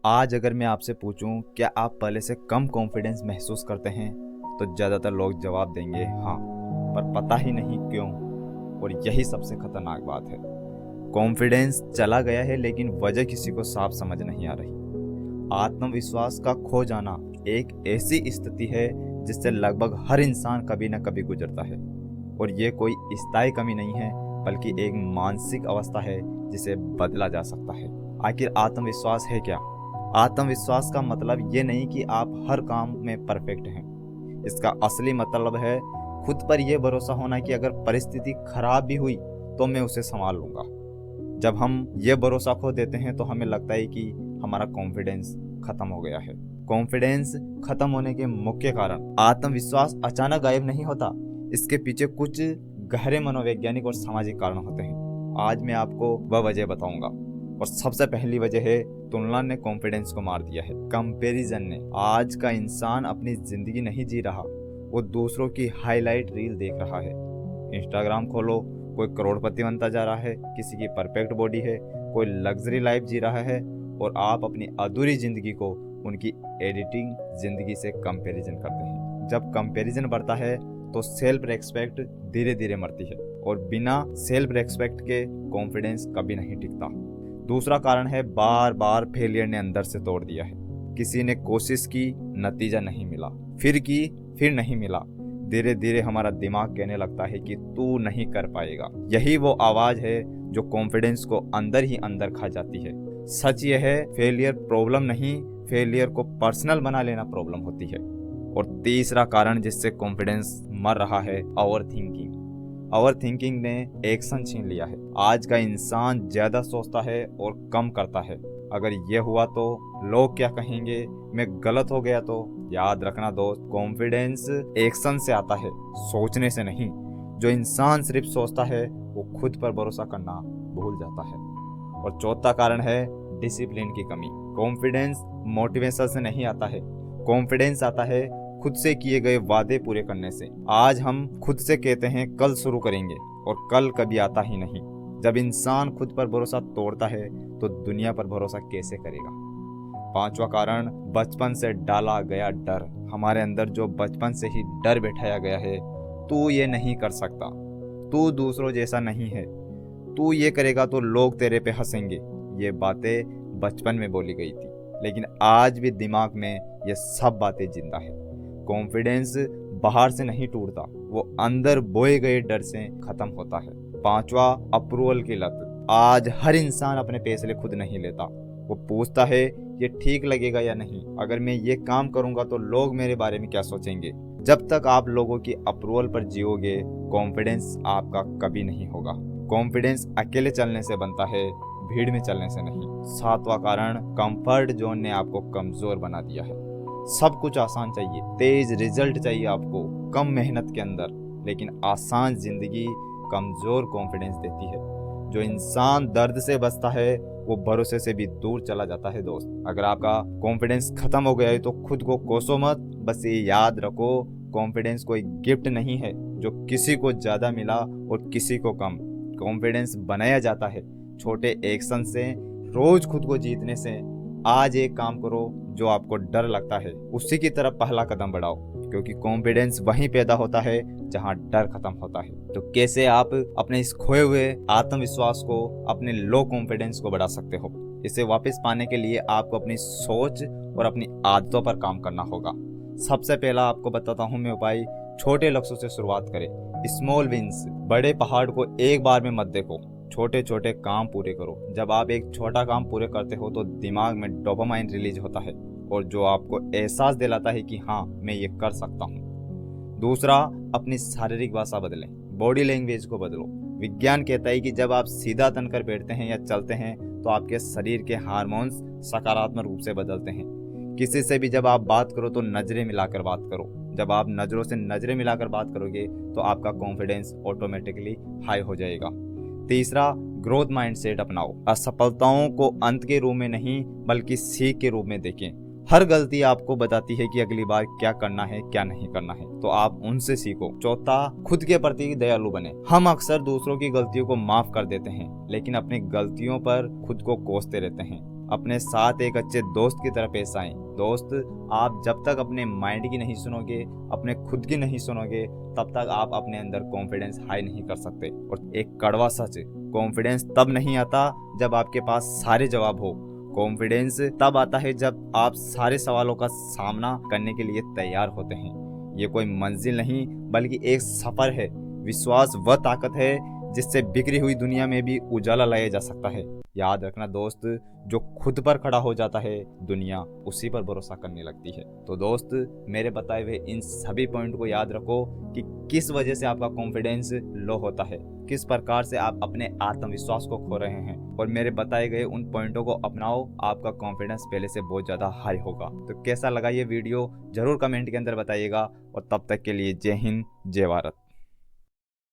आज अगर मैं आपसे पूछूं क्या आप पहले से कम कॉन्फिडेंस महसूस करते हैं तो ज़्यादातर लोग जवाब देंगे हाँ, पर पता ही नहीं क्यों। और यही सबसे खतरनाक बात है, कॉन्फिडेंस चला गया है लेकिन वजह किसी को साफ समझ नहीं आ रही। आत्मविश्वास का खो जाना एक ऐसी स्थिति है जिससे लगभग हर इंसान कभी न कभी गुजरता है। और ये कोई स्थायी कमी नहीं है बल्कि एक मानसिक अवस्था है जिसे बदला जा सकता है। आखिर आत्मविश्वास है क्या? आत्मविश्वास का मतलब ये नहीं कि आप हर काम में परफेक्ट हैं। इसका असली मतलब है खुद पर यह भरोसा होना कि अगर परिस्थिति खराब भी हुई तो मैं उसे संभाल लूंगा। जब हम ये भरोसा खो देते हैं तो हमें लगता है कि हमारा कॉन्फिडेंस खत्म हो गया है। कॉन्फिडेंस खत्म होने के मुख्य कारण, आत्मविश्वास अचानक गायब नहीं होता, इसके पीछे कुछ गहरे मनोवैज्ञानिक और सामाजिक कारण होते हैं। आज मैं आपको वह वजह बताऊंगा। और सबसे पहली वजह है, तुलना ने कॉन्फिडेंस को मार दिया है। कंपैरिजन ने। आज का इंसान अपनी जिंदगी नहीं जी रहा, वो दूसरों की हाईलाइट रील देख रहा है। इंस्टाग्राम खोलो, कोई करोड़पति बनता जा रहा है, किसी की परफेक्ट बॉडी है, कोई लग्जरी लाइफ जी रहा है, और आप अपनी अधूरी जिंदगी को उनकी एडिटिंग जिंदगी से कंपैरिजन करते हैं। जब कंपैरिजन बढ़ता है तो सेल्फ रेस्पेक्ट धीरे धीरे मरती है, और बिना सेल्फ रेस्पेक्ट के कॉन्फिडेंस कभी नहीं टिकता। दूसरा कारण है, बार बार फेलियर ने अंदर से तोड़ दिया है। किसी ने कोशिश की, नतीजा नहीं मिला, फिर की, फिर नहीं मिला। धीरे धीरे हमारा दिमाग कहने लगता है कि तू नहीं कर पाएगा। यही वो आवाज है जो कॉन्फिडेंस को अंदर ही अंदर खा जाती है। सच यह है, फेलियर प्रॉब्लम नहीं, फेलियर को पर्सनल बना लेना प्रॉब्लम होती है। और तीसरा कारण जिससे कॉन्फिडेंस मर रहा है, ओवर थिंकिंग। ओवर थिंकिंग ने एक्शन छीन लिया है। आज का इंसान ज्यादा सोचता है और कम करता है। अगर ये हुआ तो लोग क्या कहेंगे, मैं गलत हो गया तो। याद रखना दोस्त, कॉन्फिडेंस एक्शन से आता है, सोचने से नहीं। जो इंसान सिर्फ सोचता है वो खुद पर भरोसा करना भूल जाता है। और चौथा कारण है, डिसिप्लिन की कमी। कॉन्फिडेंस मोटिवेशन से नहीं आता है, कॉन्फिडेंस आता है खुद से किए गए वादे पूरे करने से। आज हम खुद से कहते हैं कल शुरू करेंगे, और कल कभी आता ही नहीं। जब इंसान खुद पर भरोसा तोड़ता है तो दुनिया पर भरोसा कैसे करेगा? पांचवा कारण, बचपन से डाला गया डर। हमारे अंदर जो बचपन से ही डर बैठाया गया है, तू ये नहीं कर सकता, तू दूसरों जैसा नहीं है, तू ये करेगा तो लोग तेरे पे हंसेंगे। ये बातें बचपन में बोली गई थी, लेकिन आज भी दिमाग में ये सब बातें जिंदा है। कॉन्फिडेंस बाहर से नहीं टूटता, वो अंदर बोए गए डर से खत्म होता है। पांचवा, अप्रूवल की लत। आज हर इंसान अपने फैसले खुद नहीं लेता। वो पूछता है ये ठीक लगेगा या नहीं, अगर मैं ये काम करूंगा तो लोग मेरे बारे में क्या सोचेंगे। जब तक आप लोगों की अप्रूवल पर जियोगे, कॉन्फिडेंस आपका कभी नहीं होगा। कॉन्फिडेंस अकेले चलने से बनता है, भीड़ में चलने से नहीं। सातवां कारण, कंफर्ट जोन ने आपको कमजोर बना दिया है। सब कुछ आसान चाहिए, तेज रिजल्ट चाहिए आपको, कम मेहनत के अंदर। लेकिन आसान जिंदगी कमजोर कॉन्फिडेंस देती है। जो इंसान दर्द से बचता है वो भरोसे से भी दूर चला जाता है दोस्त। अगर आपका कॉन्फिडेंस खत्म हो गया है तो खुद को कोसो मत, बस ये याद रखो, कॉन्फिडेंस कोई गिफ्ट नहीं है जो किसी को ज्यादा मिला और किसी को कम। कॉन्फिडेंस बनाया जाता है छोटे एक्शन से, रोज खुद को जीतने से। आज एक काम करो जो आपको डर लगता है, उसी की तरफ पहला कदम बढ़ाओ, क्योंकि कॉन्फिडेंस वहीं पैदा होता है जहां डर खत्म होता है। तो कैसे आप अपने इस खोए हुए आत्मविश्वास को, अपने लो कॉन्फिडेंस को बढ़ा सकते हो? इसे वापस पाने के लिए आपको अपनी सोच और अपनी आदतों पर काम करना होगा। सबसे पहला आपको बताता हूँ मैं उपाय, छोटे लक्ष्यों से शुरुआत करें। Small wins. बड़े पहाड़ को एक बार में मत देखो, छोटे छोटे काम पूरे करो। जब आप एक छोटा काम पूरे करते हो तो दिमाग में डोपामाइन रिलीज होता है, और जो आपको एहसास दिलाता है कि हाँ मैं ये कर सकता हूँ। दूसरा, अपनी शारीरिक भाषा बदलें, बॉडी लैंग्वेज को बदलो। विज्ञान कहता है कि जब आप सीधा तनकर बैठते हैं या चलते हैं तो आपके शरीर के हार्मोन्स सकारात्मक रूप से बदलते हैं। किसी से भी जब आप बात करो तो नजरें मिलाकर बात करो। जब आप नजरों से नजरें मिलाकर बात करोगे तो आपका कॉन्फिडेंस ऑटोमेटिकली हाई हो जाएगा। तीसरा, ग्रोथ माइंडसेट अपनाओ। असफलताओं को अंत के रूप में नहीं बल्कि सीख के रूप में देखें। हर गलती आपको बताती है कि अगली बार क्या करना है, क्या नहीं करना है, तो आप उनसे सीखो। चौथा, खुद के प्रति दयालु बने। हम अक्सर दूसरों की गलतियों को माफ कर देते हैं, लेकिन अपनी गलतियों पर खुद को कोसते रहते हैं। अपने साथ एक अच्छे दोस्त की तरह पेश आएं। दोस्त, आप जब तक अपने माइंड की नहीं सुनोगे, अपने खुद की नहीं सुनोगे, तब तक आप अपने अंदर कॉन्फिडेंस हाई नहीं कर सकते। और एक कड़वा सच, कॉन्फिडेंस तब नहीं आता जब आपके पास सारे जवाब हो। कॉन्फिडेंस तब आता है जब आप सारे सवालों का सामना करने के लिए तैयार होते हैं। ये कोई मंजिल नहीं, बल्कि एक सफर है। विश्वास वह ताकत है जिससे बिखरी हुई दुनिया में भी उजाला लाया जा सकता है। याद रखना दोस्त, जो खुद पर खड़ा हो जाता है, दुनिया उसी पर भरोसा करने लगती है। तो दोस्त, मेरे बताए हुए इन सभी पॉइंट को याद रखो कि किस वजह से आपका कॉन्फिडेंस लो होता है, किस प्रकार से आप अपने आत्मविश्वास को खो रहे हैं, और मेरे बताए गए उन पॉइंटों को अपनाओ, आपका कॉन्फिडेंस पहले से बहुत ज़्यादा हाई होगा। तो कैसा लगा ये वीडियो जरूर कमेंट के अंदर बताइएगा, और तब तक के लिए जय हिंद, जय भारत।